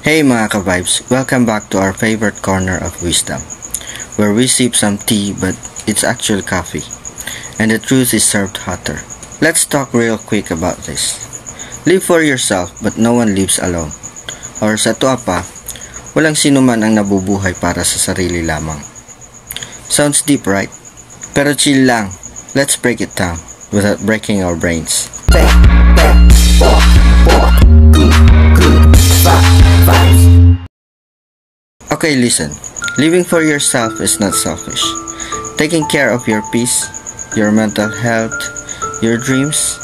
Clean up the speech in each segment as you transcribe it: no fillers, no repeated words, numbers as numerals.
Hey mga ka-vibes, welcome back to our favorite corner of wisdom, where we sip some tea but it's actually coffee, and the truth is served hotter. Let's talk real quick about this. Live for yourself but no one lives alone. Or sa tuwa pa, walang sino man ang nabubuhay para sa sarili lamang. Sounds deep, right? Pero chill lang, let's break it down without breaking our brains. Okay, listen. Living for yourself is not selfish. Taking care of your peace, your mental health, your dreams,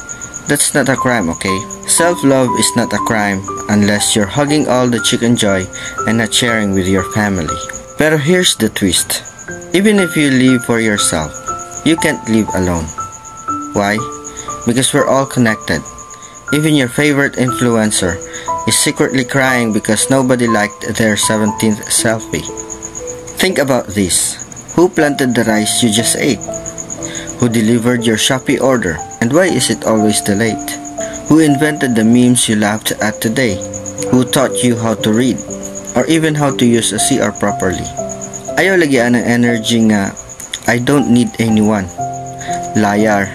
that's not a crime, okay? Self-love is not a crime unless you're hugging all the chicken joy and not sharing with your family. Pero here's the twist. Even if you live for yourself, you can't live alone. Why? Because we're all connected. Even your favorite influencer is secretly crying because nobody liked their 17th selfie. Think about this. Who planted the rice you just ate? Who delivered your Shopee order? And why is it always delayed? Who invented the memes you laughed at today? Who taught you how to read? Or even how to use a CR properly? Ayaw lagyan ng energy nga, I don't need anyone. Liar.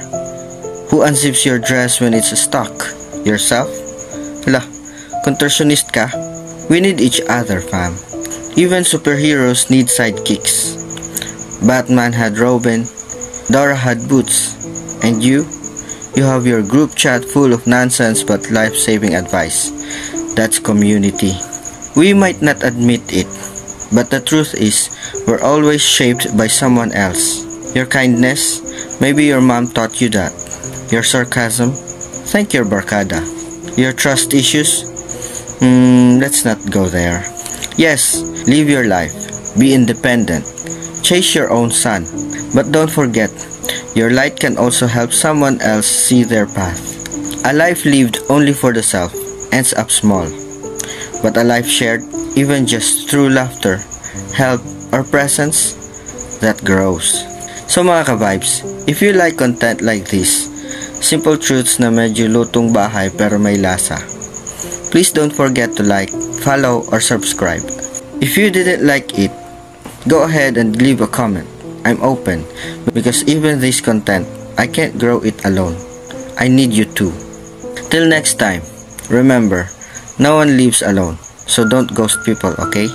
Who unzips your dress when it's stuck? Yourself? Hala, contortionist ka? We need each other, fam. Even superheroes need sidekicks. Batman had Robin, Dora had Boots, and you have your group chat full of nonsense but life-saving advice. That's community. We might not admit it, but the truth is, we're always shaped by someone else. Your kindness, maybe your mom taught you that. Your sarcasm, thank your barkada. Your trust issues, let's not go there. Yes, live your life, be independent, chase your own sun, but don't forget, your light can also help someone else see their path. A life lived only for the self ends up small, but a life shared, even just through laughter, help, or presence, that grows. So mga ka-vibes, if you like content like this, simple truths na medyo lutong bahay pero may lasa, please don't forget to like, follow, or subscribe. If you didn't like it, go ahead and leave a comment. I'm open, because even this content, I can't grow it alone. I need you too. Till next time, remember, no one lives alone, so don't ghost people, okay?